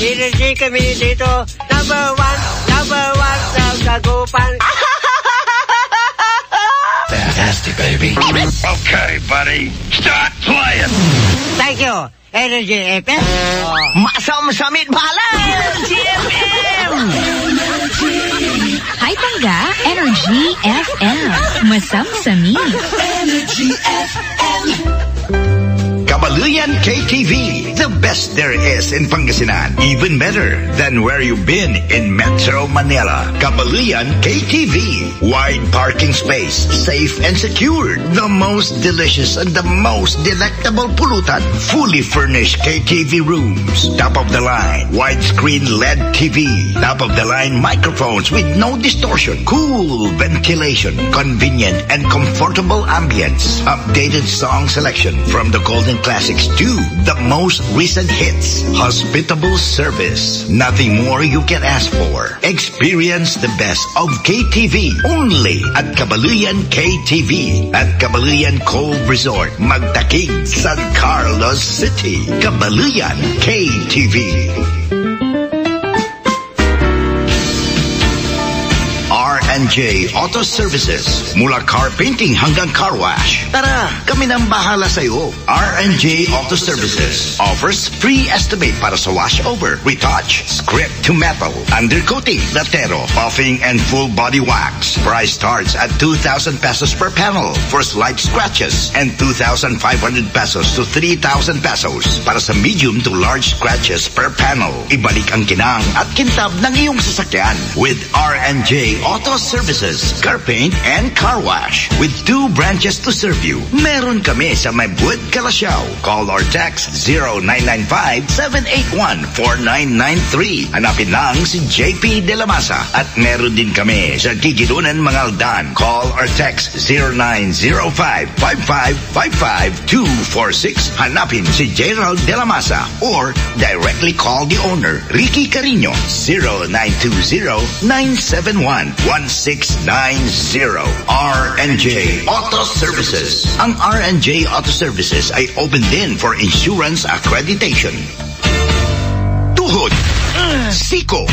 Energy kami dito. Number one sa Sagupan. Fantastic, baby. Okay, buddy. Start playing. Thank you, Energy FM. Masam-samit bahala, GFM! Hi, Tangga. Energy FM. Masam-samit. Energy FM. Kabaluyan KTV, the best there is in Pangasinan. Even better than where you've been in Metro Manila. Kabaluyan KTV, wide parking space, safe and secured. The most delicious and the most delectable pulutan. Fully furnished KTV rooms. Top of the line, widescreen LED TV. Top of the line microphones with no distortion. Cool ventilation, convenient and comfortable ambience. Updated song selection from the golden classics to the most recent hits. Hospitable service. Nothing more you can ask for. Experience the best of KTV only at Kabaluyan KTV at Kabaluyan Cove Resort, Magtakig, San Carlos City. Kabaluyan KTV. R&J Auto Services. Mula car painting hanggang car wash. Tara, kami nang bahala sa'yo. R&J Auto Services offers free estimate para sa washover, retouch, script to metal, undercoating, latero, buffing, and full body wax. Price starts at 2,000 pesos per panel for slight scratches and 2,500 pesos to 3,000 pesos para sa medium to large scratches per panel. Ibalik ang kinang at kintab ng iyong sasakyan with R&J Auto Services, car paint and car wash. With 2 branches to serve you. Meron kami sa Maybuet, Calasiao. Call or text 0995-781-4993. Hanapin lang si JP De La Masa. At meron din kami sa Gigidunan, Mangaldan. Call or text 0905-5555-246. Hanapin si Gerald De La Masa or directly call the owner, Ricky Carino, 0920-971-1690. R&J Auto Services. Ang R&J Auto Services ay open din for insurance accreditation. Tuhod, siko,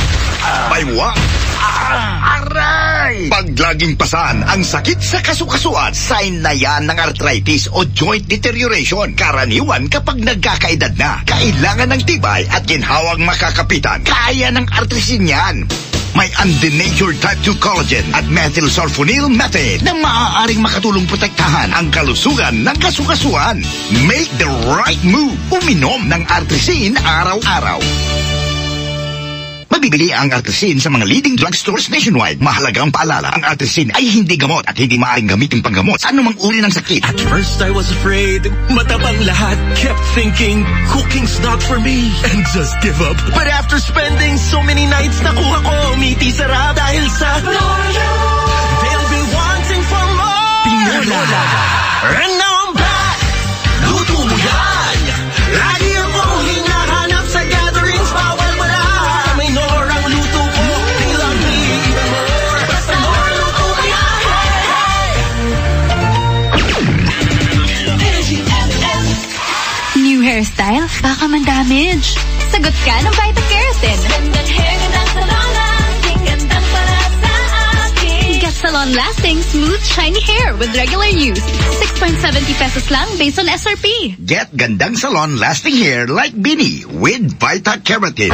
baywang, aray! Pag laging pasan ang sakit sa kasukasuan, sign na yan ng arthritis o joint deterioration. Karaniwan kapag nagkakaedad na. Kailangan ng tibay at ginhawang makakapitan. Kaya ng artrisin yan. May undenatured type 2 collagen at methylsulfonyl methane na maaaring makatulong protektahan ang kalusugan ng kasukasuan. Make the right move. Uminom ng Artrisin araw-araw. Mabibili ang Artrisin sa mga leading drugstores nationwide. Mahalagang paalala, ang Artrisin ay hindi gamot at hindi maaaring gamitin panggamot sa anumang uri ng sakit. At first I was afraid, matabang lahat. Kept thinking, cooking's not for me, and just give up. But after spending so many nights, nakuha ko miti sarap dahil sa Lola. They'll be wanting for more. Pinola. And now I'm back. Luto mo yan. Lagi akong hinahanap sa gatherings, bawal wala. May Norang luto ko. They love me even more. Basta Nora luto mo yan. New hairstyle? Baka man-damage. Sagot ka ng Vita Keratin. Gandang hair, gandang salon lasting, gandang para sa akin. Get salon-lasting, smooth, shiny hair with regular use. 6.70 pesos lang based on SRP. Get gandang salon-lasting hair like Bini with Vita Keratin.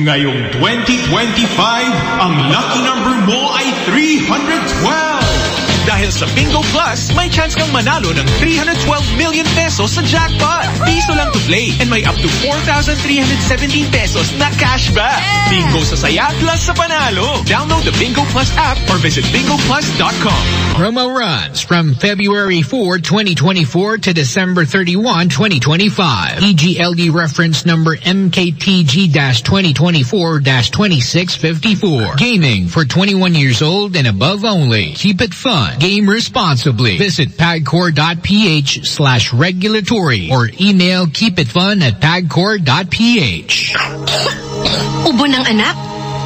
Ngayong 2025, ang lucky number mo ay 312. Dahil sa Bingo Plus, may chance kang manalo ng 312 million pesos sa jackpot. Piso lang to play and may up to 4,317 pesos na cashback. Bingo sa saya plus sa panalo. Download the Bingo Plus app or visit bingoplus.com. Promo runs from February 4, 2024 to December 31, 2025. EGLD reference number MKTG-2024-2654. Gaming for 21 years old and above only. Keep it fun. Game responsibly. Visit pagcor.ph/regulatory or email keepitfun@pagcor.ph. Ubo ng anak?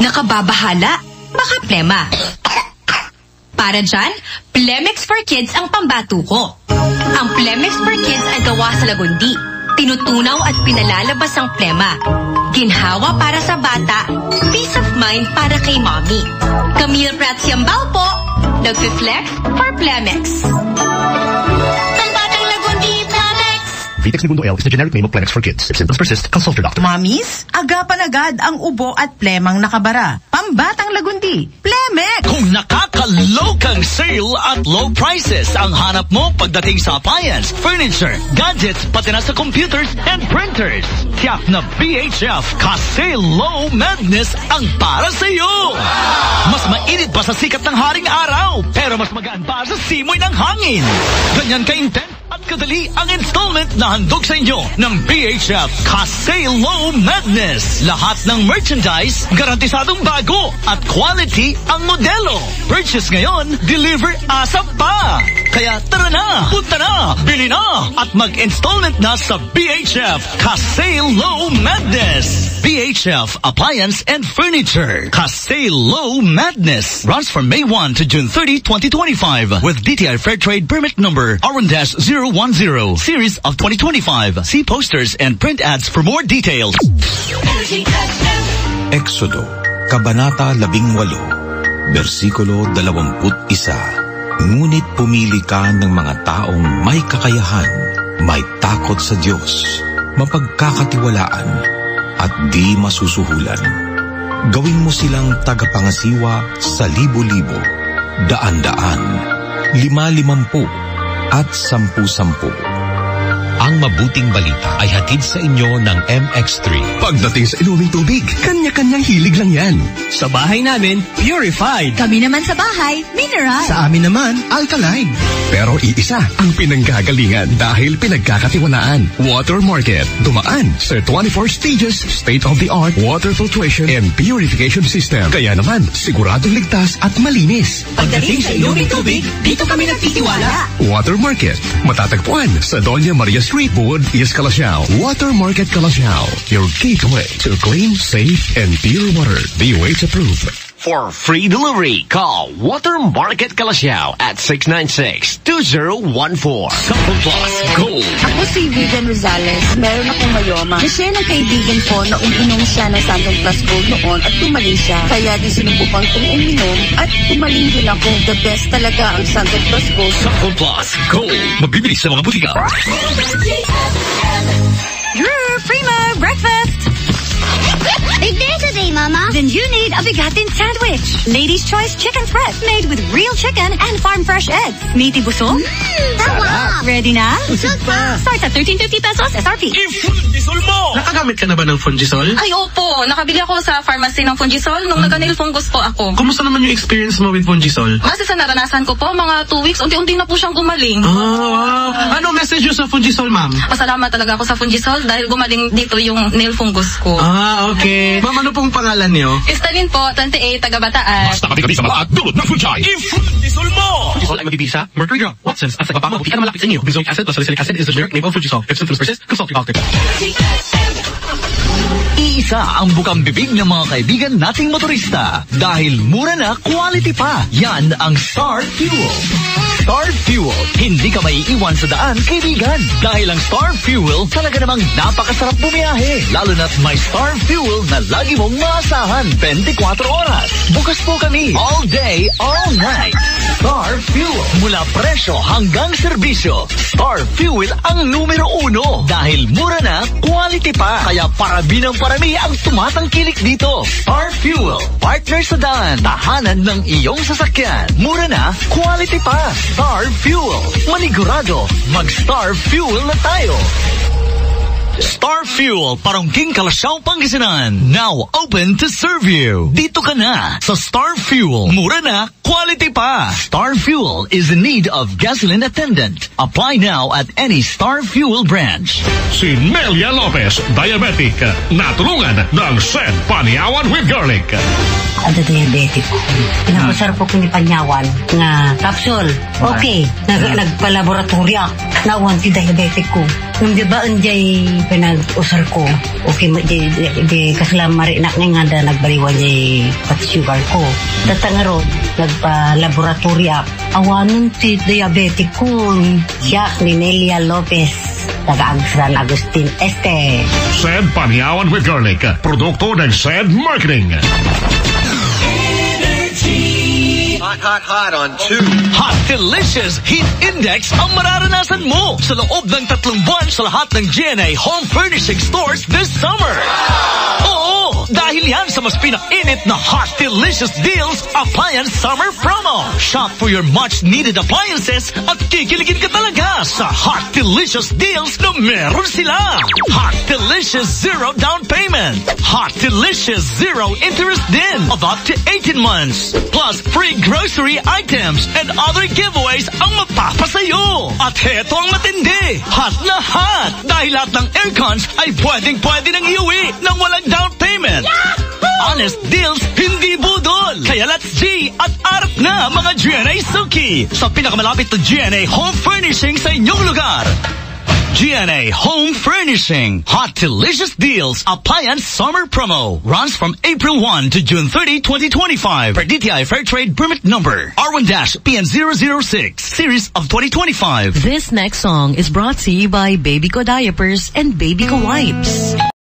Nakababahala? Baka plema. Para dyan, Plemix for Kids ang pambato ko. Ang Plemix for Kids ay gawa sa lagundi. Tinutunaw at pinalalabas ang plema. Ginhawa para sa bata, peace of mind para kay mommy. Camille Prats Yambao po, nagfi-flex for Plemix. Pambatang lagundi, Plemix! Vitex Segundo L is the generic name of Plemix for kids. If symptoms persist, consult your doctor. Mommies, agapan agad ang ubo at plemang nakabara. Pambatang lagundi, Plemix! Kung nakakalokang sale at low prices ang hanap mo pagdating sa appliance, furniture, gadgets, pati na sa computers and printers, tiyak na BHF ka-sale low madness ang para sa iyo. Mas mainit pa sa sikat ng haring araw, pero mas magaan pa sa simoy ng hangin. Ganyan ka-intense at kadali ang installment na handog sa inyo ng BHF ka-sale low madness. Lahat ng merchandise, garantisadong bago at quality ang modelo. Purchase ngayon, deliver ASAP pa. Kaya tara na, punta na, bili na, at mag-installment na sa BHF ka-sale low madness. BHF Appliance and Furniture ka-sale low madness runs from May 1 to June 30, 2025 with DTI Fair Trade Permit Number R1-010 Series of 2025. See posters and print ads for more details. Exodo, Kabanata 18, Versikulo 21. Ngunit pumili ka ng mga taong may kakayahan, may takot sa Diyos, mapagkakatiwalaan, at di masusuhulan. Gawin mo silang tagapangasiwa sa libo-libo, daan-daan, 50-50, at 10-10. Ang mabuting balita ay hatid sa inyo ng MX3. Pagdating sa inuming tubig, kanya-kanyang hilig lang yan. Sa bahay namin, purified. Kami naman sa bahay, mineral. Sa amin naman, alkaline. Pero iisa ang pinanggagalingan dahil pinagkakatiwalaan. Water Market. Dumaan sa 24 stages, state-of-the-art water filtration and purification system. Kaya naman, siguradong ligtas at malinis. Pagdating sa inuming tubig, dito kami nagtitiwala. Water Market. Matatagpuan sa Doña Maria Street, Wood, East Calasiao. Water Market Calasiao. Your gateway to clean, safe, and pure water. DOH approved. For free delivery, call Water Market Calasiao at 696-2014. Couple Plus Gold. Ako si Vivian Rosales. Meron akong mayoma. Na-share ng kaibigan ko na uminom siya ng Santon Plus Gold noon at tumaling siya. Kaya di sinubukang kong uminom at tumaling din ako. The best talaga ang Santon Plus Gold. Couple Plus Gold. Mabibili sa mga butika. Primo breakfast! Big day today, Mama. Then you need a bigatin sandwich. Ladies' Choice Chicken Spread, made with real chicken and farm-fresh eggs. Meaty busog? Sarap! Ready na? Busog pa! Starts at 13.50 pesos SRP. Fungisol mo! Nakagamit ka na ba ng Fungisol? Ay, opo. Nakabili ako sa pharmacy ng Fungisol nung nag-nail fungus po ako. Kumusta naman yung experience mo with Fungisol? Kasi sa naranasan ko po, mga 2 weeks, unti-unti na po siyang gumaling. Wow! Ano message nyo sa Fungisol, ma'am? Pasalamat talaga ako sa Fungisol dahil gumaling dito yung nail fungus ko. Okay. Ma'am, ano pong pangalan niyo? Istalin po, 28, taga-Bataan. Basta kami sa mga at dulot ng Fungi. Fungisol mo! Fungisol ay mabibisa, mercury drug, Watsons, at sa kapamabuti at malapit sa inyo. Benzoic acid plus salicylic acid is the generic name of Fungisol. If symptoms persist, consult your doctor. Iisa ang bukang bibig ng mga kaibigan nating motorista. Dahil mura na, quality pa. Yan ang Star Fuel. Star Fuel. Hindi ka maiiwan sa daan, kaibigan. Dahil ang Star Fuel talaga namang napakasarap bumiyahe. Lalo na't may Star Fuel na lagi mong maasahan 24 oras. Bukas po kami all day, all night. Star Fuel. Mula presyo hanggang serbisyo. Star Fuel ang numero 1. Dahil mura na, quality pa. Kaya parami ng parami ang tumatangkilik dito. Star Fuel. Partner sa daan. Tahanan ng iyong sasakyan. Mura na, quality pa. Star Fuel. Manigurado, mag-Star Fuel na tayo. Star Fuel, Parongking, Calasiao, Pangasinan. Now open to serve you. Dito ka na sa Star Fuel. Mura na, quality pa. Star Fuel is in need of gasoline attendant. Apply now at any Star Fuel branch. Si Nelia Lopez, diabetic, natulungan ng Sen Panyawan with Garlic. Ada diabetic ko. Pinapasarap ko ni Panyawan nga capsule. Okay, nagpalaboratorya. Nawan ti diabetic ko. Kung di ba anjay pinag-usar ko, okay, di kasalamari na nga da nagbaliwan jay pati sugar ko. Tatangaro, nagpa-laboratory up. Awanon ti diabetic ko. Siya ni Nelia Lopez. Taga San Agustin Este. Sed Paniawan with Garlic. Produkto ng Sed Marketing. Hot on 2. Hot Delicious Heat Index ang mararanasan mo sa loob ng 3 buwan sa lahat ng GNA Home Furnishing Stores this summer. Oo, dahil yan sa mas pinakainit na Hot Delicious Deals Appliance Summer Promo. Shop for your much-needed appliances at kikiligin ka talaga sa Hot Delicious Deals na meron sila. Hot Delicious Zero Down Payment. Hot Delicious Zero Interest din of up to 18 months. Plus free grocery items and other giveaways ang mapapasayo. At heto ang matindi. Hot na hot. Dahil lahat ng aircons ay pwedeng-pwede nang iuwi nang walang down payment. Yahoo! Honest deals, hindi budol. Kaya let's G at arap na mga GNA Suki sa pinakamalapit na GNA Home Furnishing sa inyong lugar. GNA Home Furnishing. Hot Delicious Deals Appliance Summer Promo. Runs from April 1 to June 30, 2025. Per DTI Fair Trade Permit Number R1-PN006 Series of 2025. This next song is brought to you by Baby Co Diapers and Baby Co Wipes.